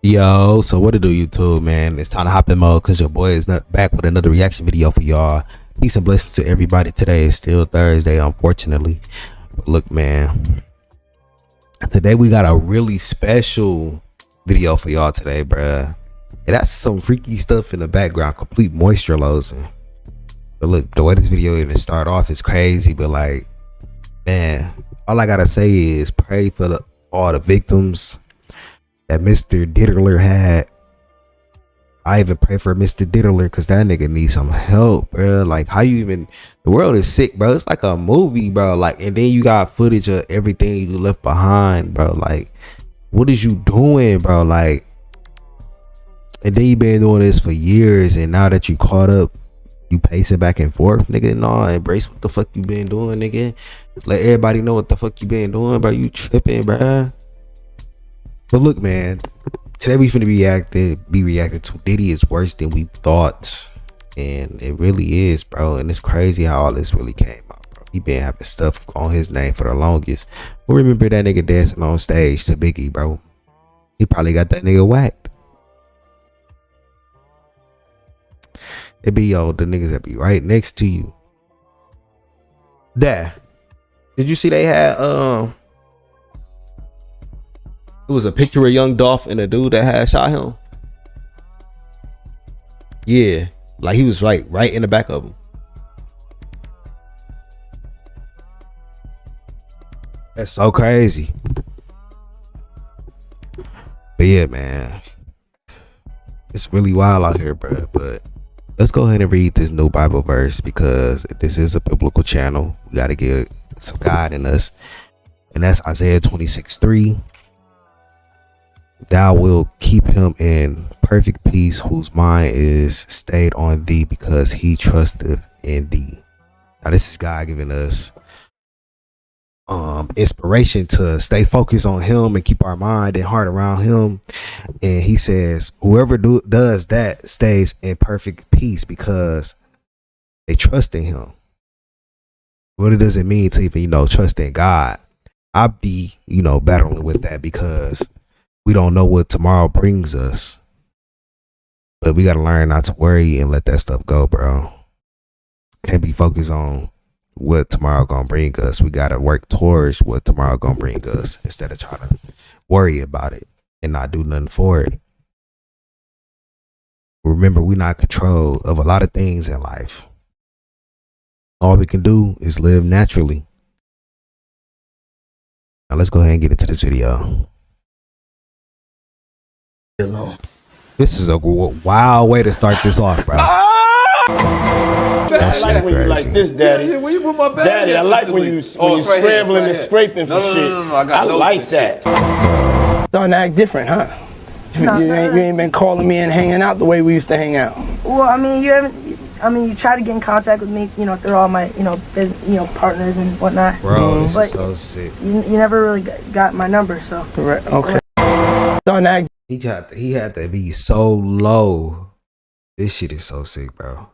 Yo, so what to do, YouTube, man? It's time to hop in mode because your boy is not back with another reaction video for y'all. Peace and blessings to everybody. Today is still Thursday, unfortunately. But look, man, today we got a really special video for y'all today, bruh. And that's some freaky stuff in the background, complete moisture losing. But look, the way this video even start off is crazy, but like, man, all I gotta say is pray for all the victims that Mr. Diddler had. I even pray for Mr. Diddler because that nigga needs some help, bro. Like, how you even, the world is sick, bro. It's like a movie, bro. Like, and then you got footage of everything you left behind, bro. Like, what is you doing, bro? Like, and then you been doing this for years, and now that you caught up, you pacing back and forth, nigga. No, embrace what the fuck you been doing, nigga. Let everybody know what the fuck you been doing, bro. You tripping, bro. But look, man, today we finna be reacting to Diddy is worse than we thought. And it really is, bro. And it's crazy how all this really came out, bro. He been having stuff on his name for the longest. We remember that nigga dancing on stage to Biggie, bro. He probably got that nigga whacked. It be the niggas that be right next to you. There. Did you see they had it was a picture of Young Dolph and a dude that had shot him? Yeah, like he was right in the back of him. That's so crazy. But yeah, man, it's really wild out here, bro. But let's go ahead and read this new Bible verse because this is a biblical channel. We got to get some God in us. And that's Isaiah 26:3. Thou wilt keep him in perfect peace whose mind is stayed on thee because he trusteth in thee. Now this is God giving us inspiration to stay focused on him and keep our mind and heart around him. And he says whoever does that stays in perfect peace because they trust in him. What does it mean to even trust in God? I'll be battling with that because we don't know what tomorrow brings us, but we got to learn not to worry and let that stuff go, bro. Can't be focused on what tomorrow gonna bring us. We got to work towards what tomorrow gonna bring us instead of trying to worry about it and not do nothing for it. Remember, we're not in control of a lot of things in life. All we can do is live naturally. Now let's go ahead and get into this video. This is a wild way to start this off, bro. That shit crazy. Like this, Daddy. Yeah, when you put my bag Daddy, I like when you scrambling and scraping for shit. I like that. Starting to act different, huh? You ain't been calling me and hanging out the way we used to hang out. Well, I mean, you haven't. I mean, you try to get in contact with me, through all my, business, partners and whatnot. Bro, this but is so sick. You never really got my number, so. Correct. Okay. Starting to act. He had to be so low. This shit is so sick, bro.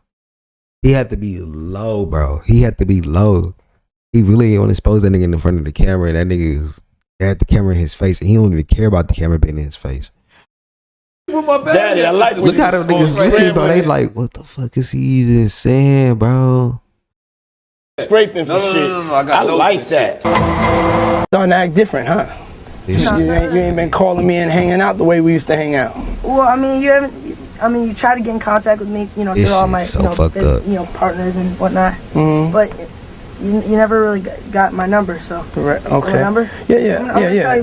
He had to be low, bro. He had to be low. He really didn't want to expose that nigga in front of the camera. And that nigga had the camera in his face, and he don't even care about the camera being in his face. Daddy, I like look how them niggas looking, bro. They like, what the fuck is he even saying, bro? Scraping for shit. I like that. Starting to act different, huh? You ain't been calling me and hanging out the way we used to hang out. Well, I mean, you haven't. I mean, you try to get in contact with me, through all my, business, partners and whatnot. But you never really got my number, so. Correct. Okay. My number? Yeah.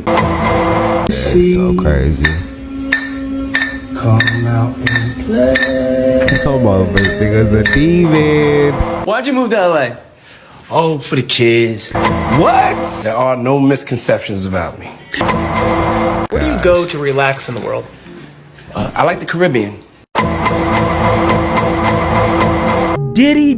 It's so crazy. Come out and play. Come on, this nigga's a demon. Why'd you move to LA? Oh, for the kids. What? There are no misconceptions about me. Where do you go to relax in the world? I like the Caribbean. Diddy.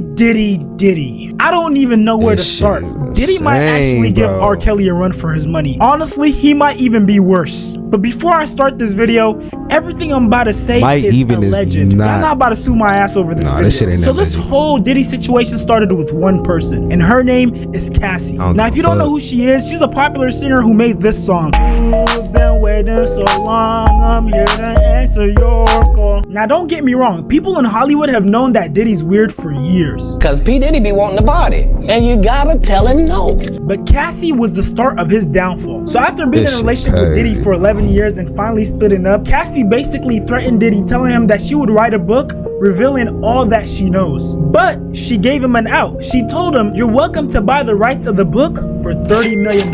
I don't even know where to start. Diddy might actually give R. Kelly a run for his money. Honestly, he might even be worse. But before I start this video, everything I'm about to say Might is even alleged. is not. I'm not about to sue my ass over this video. This shit ain't so that this legit. whole Diddy situation started with one person, and her name is Cassie. Now, if you don't know who she is, she's a popular singer who made this song. You've been waiting so long, I'm here to answer your call. Now, don't get me wrong, people in Hollywood have known that Diddy's weird for years. Cause P. Diddy be wanting to body, and you gotta tell him no. But Cassie was the start of his downfall. So after being in a relationship with Diddy for 11 years and finally splitting up, Cassie basically threatened Diddy, telling him that she would write a book revealing all that she knows. But she gave him an out. She told him, you're welcome to buy the rights of the book for $30 million.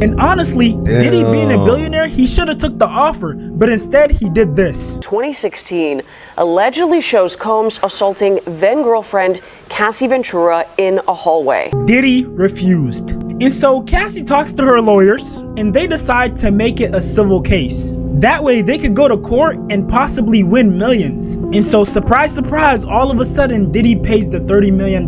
And honestly, Diddy being a billionaire, he should have took the offer, but instead he did this. 2016 allegedly shows Combs assaulting then-girlfriend Cassie Ventura in a hallway. Diddy refused. And so Cassie talks to her lawyers and they decide to make it a civil case. That way they could go to court and possibly win millions. And so surprise, surprise, all of a sudden Diddy pays the $30 million.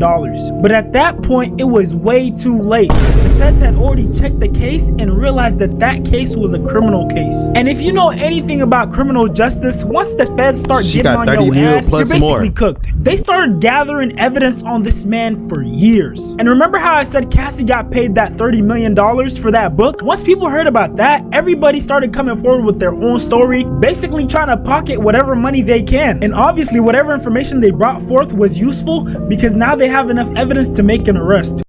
But at that point, it was way too late. The feds had already checked the case and realized that that case was a criminal case. And if you know anything about criminal justice, once the feds start getting on your ass, you're basically cooked. They started gathering evidence on this man for years. And remember how I said Cassie got paid that $30 million for that book? Once people heard about that, everybody started coming forward with their own story, basically trying to pocket whatever money they can. And obviously whatever information they brought forth was useful because now they have enough evidence to make an arrest.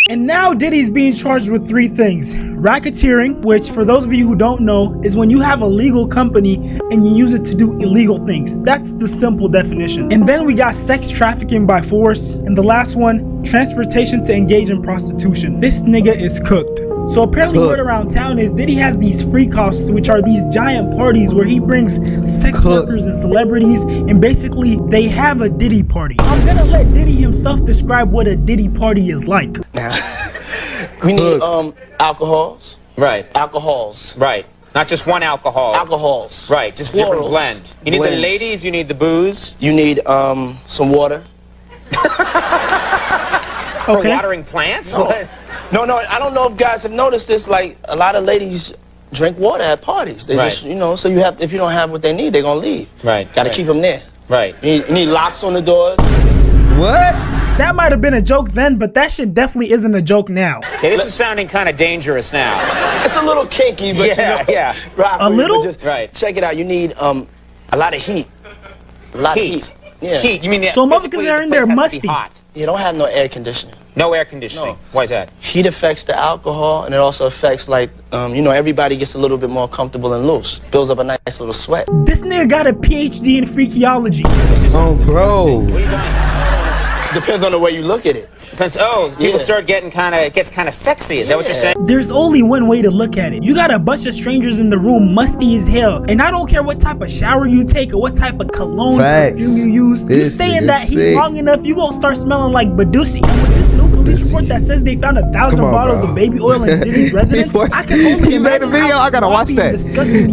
And now Diddy's being charged with 3 things. Racketeering, which for those of you who don't know, is when you have a legal company and you use it to do illegal things. That's the simple definition. And then we got sex trafficking by force. And the last one, transportation to engage in prostitution. This nigga is cooked. So apparently word around town is Diddy has these freak offs, which are these giant parties where he brings sex workers and celebrities, and basically they have a Diddy party. I'm gonna let Diddy himself describe what a Diddy party is like. We need alcohols. Right. Alcohols. Right. Not just one alcohol. Alcohols. Right. Just different blend. You need the ladies, you need the booze. You need some water. For watering plants? No, I don't know if guys have noticed this, like a lot of ladies drink water at parties. They just, you know, so you have, if you don't have what they need, they're gonna leave. Right. Gotta keep them there. Right. You need locks on the doors. What? That might have been a joke then, but that shit definitely isn't a joke now. Okay, this is sounding kind of dangerous now. It's a little kinky, but yeah. A little? Just check it out. You need a lot of heat. A lot of heat. Yeah. Heat. You mean so motherfuckers are in there musty. You don't have no air conditioning. No air conditioning. No. Why is that? Heat affects the alcohol, and it also affects, like, you know, everybody gets a little bit more comfortable and loose. Builds up a nice little sweat. This nigga got a PhD in freakiology. Oh, bro. Depends on the way you look at it. Depends. Oh, people start getting it gets kind of sexy. Is that what you're saying? There's only one way to look at it. You got a bunch of strangers in the room, musty as hell, and I don't care what type of shower you take or what type of cologne perfume you use. You saying that he's long enough, you gonna start smelling like Badusi. And with this new police report that says they found 1,000 bottles of baby oil in Diddy's residence, I can only made a video. I gotta watch that.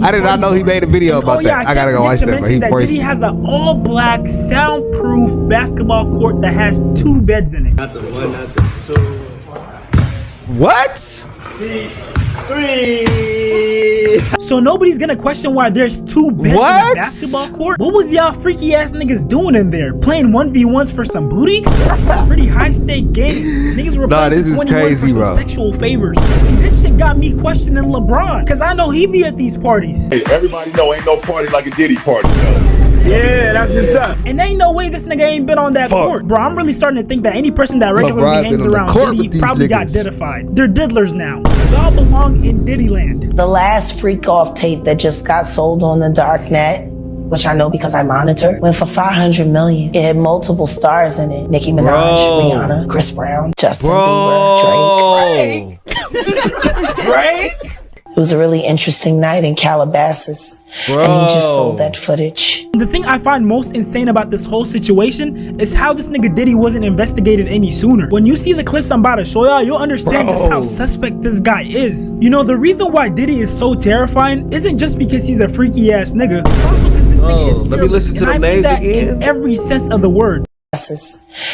I did not know he made a video about that. I gotta go watch that. But Diddy has an all-black, soundproof basketball court that has 2 beds in it. Not the one, not the two. What? Three. So nobody's gonna question why there's 2 beds in a basketball court? What was y'all freaky ass niggas doing in there? Playing 1v1s for some booty? Some pretty high stake games. Niggas were playing this is 21 crazy, for some bro. sexual favors. See, this shit got me questioning LeBron, cause I know he be at these parties. Hey, everybody know ain't no party like a Diddy party, though. Yeah, that's what's up. And ain't no way this nigga ain't been on that court. Bro, I'm really starting to think that any person that regularly hangs around Diddy probably got Diddified. They're diddlers now. Y'all belong in Diddyland. The last freak off tape that just got sold on the dark net, which I know because I monitor, went for $500 million. It had multiple stars in it. Nicki Minaj, Rihanna, Chris Brown, Justin Bieber, Drake. Drake? It was a really interesting night in Calabasas. And he just sold that footage. The thing I find most insane about this whole situation is how this nigga Diddy wasn't investigated any sooner. When you see the clips I'm about to show y'all, you'll understand just how suspect this guy is. You know, the reason why Diddy is so terrifying isn't just because he's a freaky ass nigga. It's also because this nigga is fearless. Let me listen to the names again. In every sense of the word.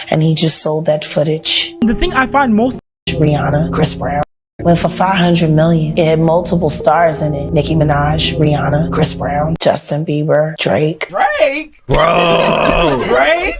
And he just sold that footage. The thing I find most Rihanna, Chris Brown. Went for 500 million. It had multiple stars in it. Nicki Minaj, Rihanna, Chris Brown, Justin Bieber, Drake. Bro. Drake?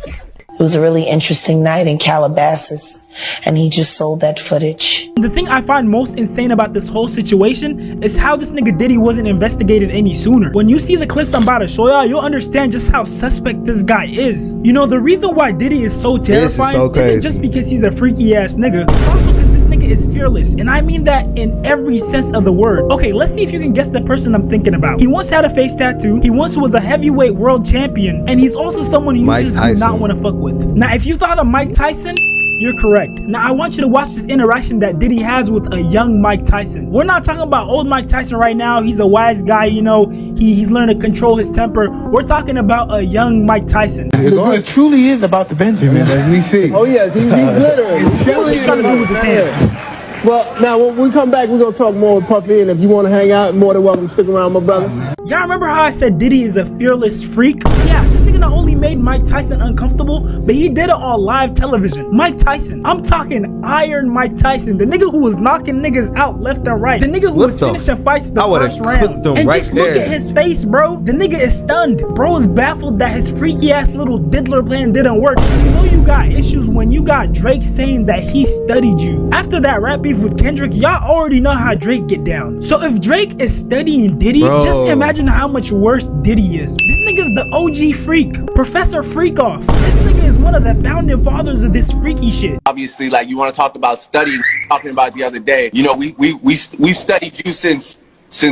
It was a really interesting night in Calabasas, and he just sold that footage. The thing I find most insane about this whole situation is how this nigga Diddy wasn't investigated any sooner. When you see the clips I'm about to show y'all, you'll understand just how suspect this guy is. You know, the reason why Diddy is so terrifying isn't just because he's a freaky ass nigga, it's also because this nigga is fearless, and I mean that in every sense of the word. Okay, let's see if you can guess the person I'm thinking about. He once had a face tattoo, he once was a heavyweight world champion, and he's also someone you just do not want to fuck with. Now, if you thought of Mike Tyson, you're correct. Now, I want you to watch this interaction that Diddy has with a young Mike Tyson. We're not talking about old Mike Tyson right now. He's a wise guy, you know. He's learned to control his temper. We're talking about a young Mike Tyson. It truly is about the Benjamin, as we see. Oh, yes, he's literally. What's he trying to do with his hand? Well, now, when we come back, we're going to talk more with Puffy, and if you want to hang out, more than welcome to stick around, my brother. Y'all remember how I said Diddy is a fearless freak? Yeah, this nigga not only made Mike Tyson uncomfortable, but he did it on live television. Mike Tyson, I'm talking Iron Mike Tyson, the nigga who was knocking niggas out left and right, the nigga who was finishing fights the first round. And just look at his face, bro. The nigga is stunned. Bro is baffled that his freaky ass little diddler plan didn't work. You know you got issues when you got Drake saying that he studied you. After that rap beef with Kendrick, y'all already know how Drake get down. So if Drake is studying Diddy, just imagine how much worse Diddy is. This nigga's the OG freak, Professor Freakoff. This nigga is one of the founding fathers of this freaky shit. Obviously, like you want to talk about studying, talking about the other day. You know, we studied you since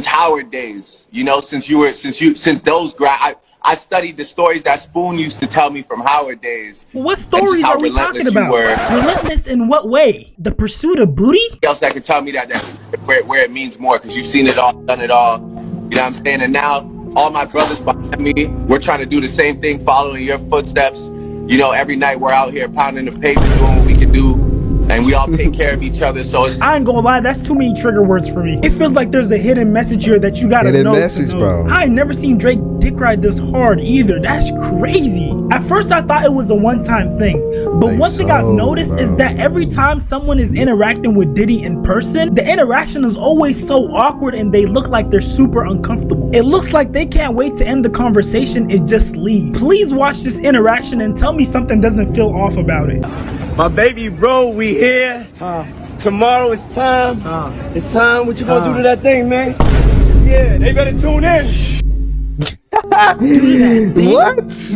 Howard days. You know, since those I studied the stories that Spoon used to tell me from Howard days. What stories are we talking about? Relentless in what way? The pursuit of booty? Else that could tell me that where it means more, because you've seen it all, done it all. You know what I'm saying? And now all my brothers behind me, we're trying to do the same thing, following your footsteps. You know, every night we're out here pounding the pavement, doing what we can do. And we all take care of each other, so it's... I ain't gonna lie, that's too many trigger words for me. It feels like there's a hidden message here that you gotta know. Bro. I ain't never seen Drake dick ride this hard either. That's crazy. At first I thought it was a one-time thing, but one thing I've noticed is that every time someone is interacting with Diddy in person, the interaction is always so awkward and they look like they're super uncomfortable. It looks like they can't wait to end the conversation and just leave. Please watch this interaction and tell me something doesn't feel off about it. My baby bro, we here. Tomorrow it's time. It's time. What you gonna do to that thing, man? Yeah, they better tune in.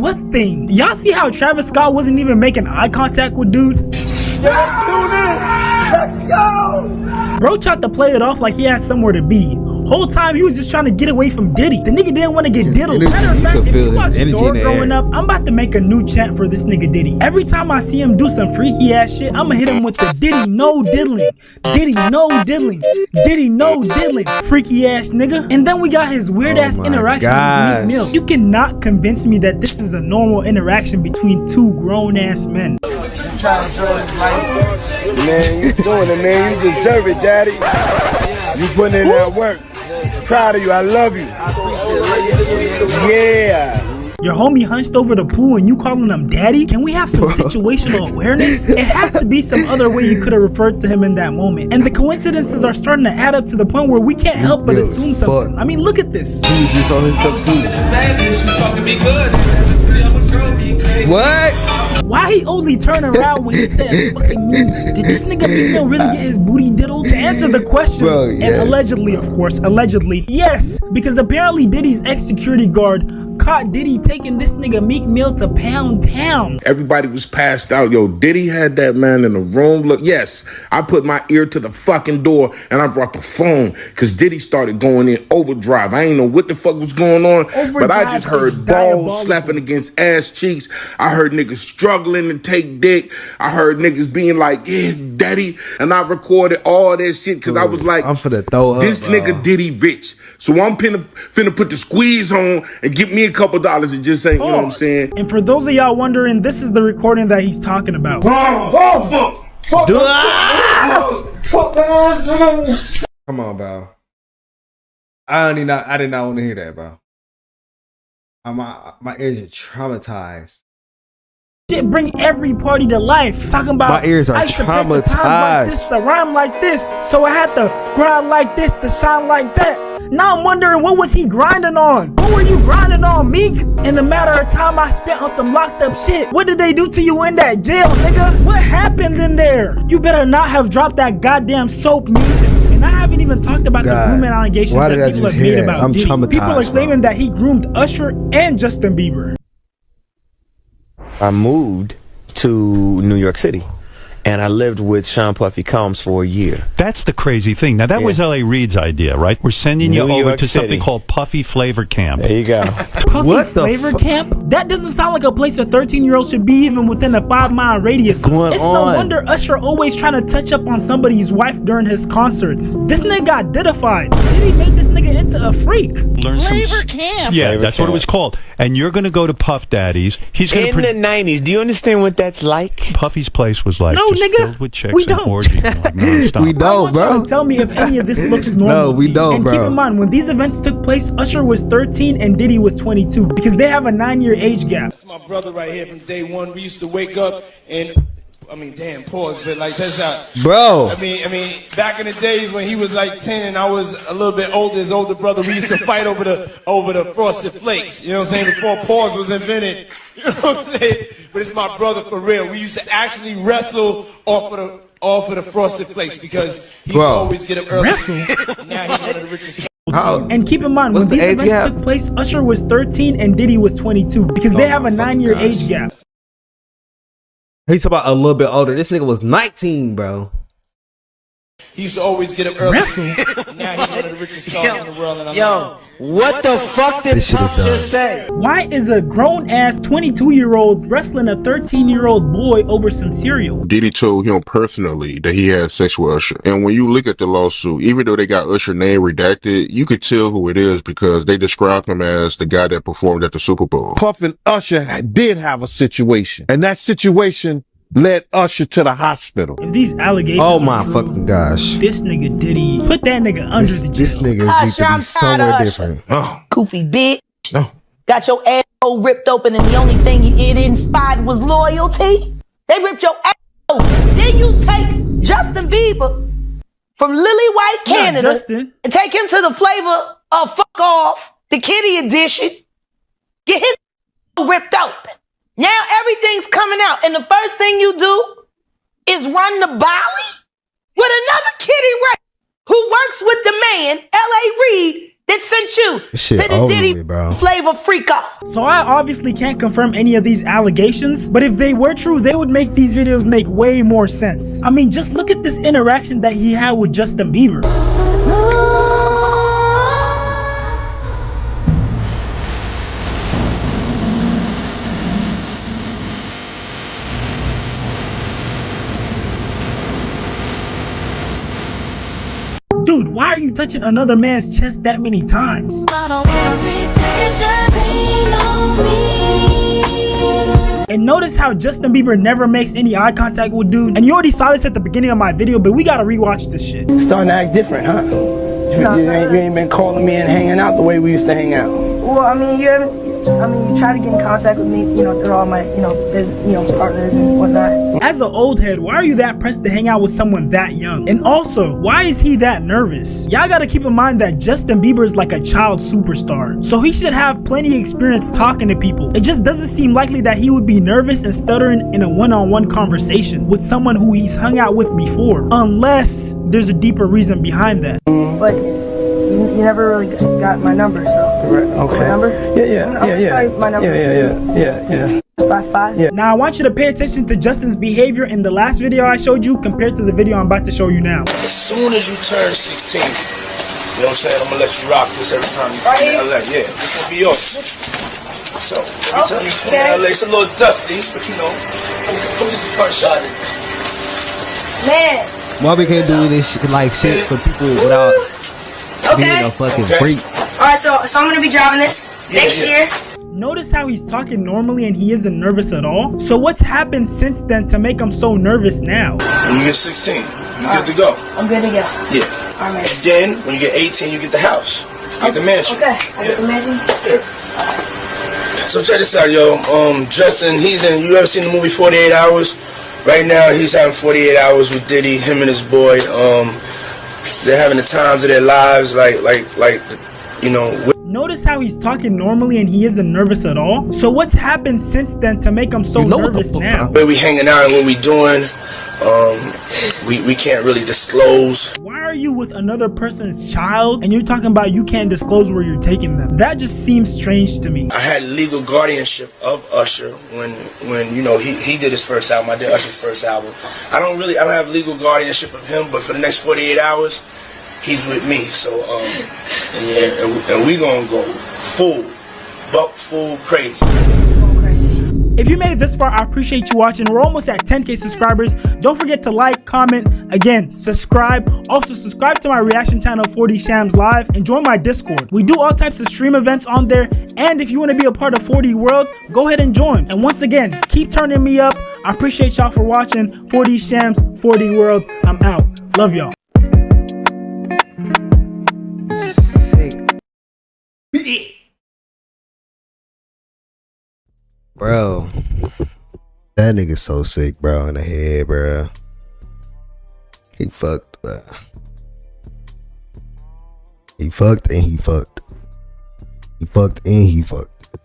What thing? Y'all see how Travis Scott wasn't even making eye contact with dude? Yeah, tune in. Let's go. Bro tried to play it off like he had somewhere to be. Whole time he was just trying to get away from Diddy. The nigga didn't want to get diddled. Matter of fact, if you watch Thor growing up, I'm about to make a new chant for this nigga Diddy. Every time I see him do some freaky ass shit, I'ma hit him with the Diddy no diddling. Diddy no diddling. Diddy no diddling. Freaky ass nigga. And then we got his weird ass interaction with Meek Mill. You cannot convince me that this is a normal interaction between two grown ass men. Man, you doing it, man. You deserve it, daddy. You putting in that work. Proud of you. I love you. Yeah. Your homie hunched over the pool and you calling him daddy? Can we have some situational awareness? It had to be some other way you could have referred to him in that moment. And the coincidences are starting to add up to the point where we can't help but assume something. I mean, look at this. He's just on his stuff too. What? Why he only turn around when he said fucking me? Did this nigga Meek Mill really get his booty diddled? To answer the question, and allegedly, of course, allegedly, yes, because apparently Diddy's ex-security guard caught Diddy taking this nigga Meek Mill to Pound Town. Everybody was passed out. Yo, Diddy had that man in the room. Look, yes, I put my ear to the fucking door and I brought the phone because Diddy started going in overdrive. I ain't know what the fuck was going on, but I just heard balls slapping against ass cheeks. I heard niggas struggling to take dick. I heard niggas being like, yeah, daddy. And I recorded all that shit because I was like, I'm finna throw up. This nigga Diddy rich. So I'm finna put the squeeze on and get me a couple dollars and just say, you know what I'm saying? And for those of y'all wondering, this is the recording that he's talking about. Come on, bro. I did not want to hear that, bro. My ears are traumatized. Shit bring every party to life. Talking about my ears are I used to pray for times like this, to rhyme like this, so I had to grind like this to shine like that. Now I'm wondering, what was he grinding on? What were you grinding on, Meek? In the matter of time I spent on some locked up shit. What did they do to you in that jail, nigga? What happened in there? You better not have dropped that goddamn soap, Meek. And I haven't even talked about the grooming allegations that people have made about Diddy. People are claiming that he groomed Usher and Justin Bieber. I moved to New York City, and I lived with Sean Puffy Combs for a year. That's the crazy thing. Now, that was L.A. Reid's idea, right? We're sending you over to something called Puffy Flavor Camp. There you go. Puffy Flavor Camp? That doesn't sound like a place a 13-year-old should be even within a 5-mile radius. It's no wonder Usher always trying to touch up on somebody's wife during his concerts. This nigga got Diddified. Diddy made this nigga into a freak. Flavor Camp. Yeah, that's what it was called. And you're going to go to Puff Daddy's. He's going in the 90s. Do you understand what that's like? Puffy's place was like no, nigga. filled with chicks We and don't. orgies. Like, We don't, bro. Tell me if any of this looks normal. No, we don't, and bro. keep in mind, when these events took place, Usher was 13 and Diddy was 22 because they have a 9-year age gap. That's my brother right here from day one. We used to wake up and, I mean, damn, pause, but like, that's how. Bro. I mean, back in the days when he was like 10 and I was a little bit older, his older brother, we used to fight over the Frosted Flakes. You know what I'm saying? Before pause was invented. You know what I'm saying? But it's my brother for real. We used to actually wrestle off of the Frosted Flakes because he used to always get up early. Wrestle? Now he's one of the richest. And keep in mind, when these events took place, Usher was 13 and Diddy was 22 because they have a 9-year age gap. He's about a little bit older. This nigga was 19, bro. He used to always get up early. Wrestle? Now he's one of the richest stars in the world. And Yo, what the fuck did Puff just say? Why is a grown-ass 22-year-old wrestling a 13-year-old boy over some cereal? Diddy told him personally that he had sex with Usher. And when you look at the lawsuit, even though they got Usher's name redacted, you could tell who it is because they described him as the guy that performed at the Super Bowl. Puff and Usher did have a situation, and that situation led Usher to the hospital. If these allegations oh my are true, fucking gosh. This nigga Diddy, put that nigga under the jail. This nigga needs to be somewhere different. Oh. Goofy bitch. No. Got your asshole ripped open and the only thing it inspired was loyalty. They ripped your asshole. Then you take Justin Bieber from Lily White, Canada, and take him to the flavor of Fuck Off, the Kitty edition. Get his ripped open. Now everything's coming out, and the first thing you do is run the Bolly with another kitty rape who works with the man, L.A. Reid, that sent you to the Diddy Flavor Freak Off. So I obviously can't confirm any of these allegations, but if they were true, they would make these videos make way more sense. I mean, just look at this interaction that he had with Justin Bieber. Dude, why are you touching another man's chest that many times? And notice how Justin Bieber never makes any eye contact with dude. And you already saw this at the beginning of my video, but we gotta rewatch this shit. Starting to act different, huh? You ain't been calling me and hanging out the way we used to hang out. Well, I mean, you try to get in contact with me, through all my, partners and whatnot. As an old head, why are you that pressed to hang out with someone that young? And also, why is he that nervous? Y'all gotta keep in mind that Justin Bieber is like a child superstar, so he should have plenty of experience talking to people. It just doesn't seem likely that he would be nervous and stuttering in a one-on-one conversation with someone who he's hung out with before, unless there's a deeper reason behind that. But you never really got my number, so. Okay. My number? Yeah. Sorry, my number. Yeah. 55. Yeah. Now I want you to pay attention to Justin's behavior in the last video I showed you compared to the video I'm about to show you now. As soon as you turn 16, you know what I'm saying? I'm gonna let you rock this every time you come to LA. Yeah, this will be yours. So every time you come to LA, it's a little dusty, but come get the first shot at this. Man. Why we can't do this shit for people without being a fucking freak? Alright, so I'm gonna be driving this next year. Notice how he's talking normally and he isn't nervous at all? So what's happened since then to make him so nervous now? When you get 16, you're good to go. I'm good to go. Yeah. Alright. And then when you get 18, you get the house. You get the mansion. Okay, I get the mansion? Yeah. So check this out, yo. Justin, you ever seen the movie 48 Hours? Right now, he's having 48 hours with Diddy, him and his boy. They're having the times of their lives, Notice how he's talking normally and he isn't nervous at all? So what's happened since then to make him so nervous now? Where we hanging out and what we doing, we can't really disclose. Why are you with another person's child and you're talking about you can't disclose where you're taking them? That just seems strange to me. I had legal guardianship of Usher when he did his first album. I did Usher's first album. I don't have legal guardianship of him, but for the next 48 hours, he's with me. So and we gonna go full crazy. If you made it this far, I appreciate you watching. We're almost at 10K subscribers. Don't forget to like, comment, again, subscribe. Also, subscribe to my reaction channel, 40 Shams Live, and join my Discord. We do all types of stream events on there, and if you want to be a part of 40 World, go ahead and join. And once again, keep turning me up. I appreciate y'all for watching. 40 Shams, 40 World. I'm out. Love y'all. Bro, that nigga so sick, bro, in the head, bro. He fucked, bro. He fucked and he fucked. He fucked and he fucked.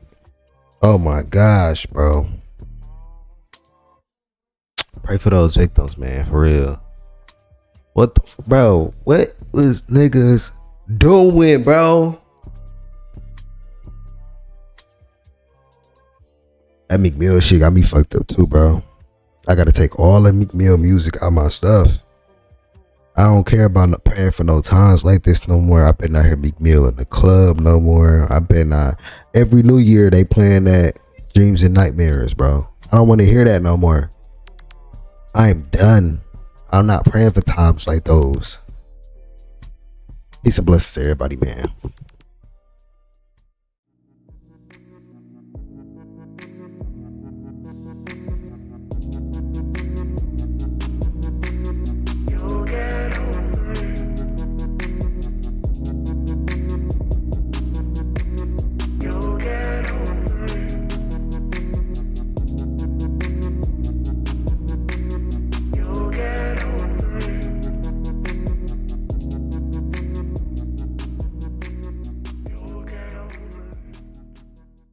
Oh my gosh, bro. Pray for those victims, man, for real. What the, bro, what was niggas doing, bro? That Meek Mill shit got me fucked up too, bro. I gotta take all that Meek Mill music out of my stuff. I don't care about praying for no times like this no more. I better not hear Meek Mill in the club no more. I better not. Every New Year they playing that Dreams and Nightmares, bro. I don't want to hear that no more. I'm done. I'm not praying for times like those. Peace and blessings to everybody, man.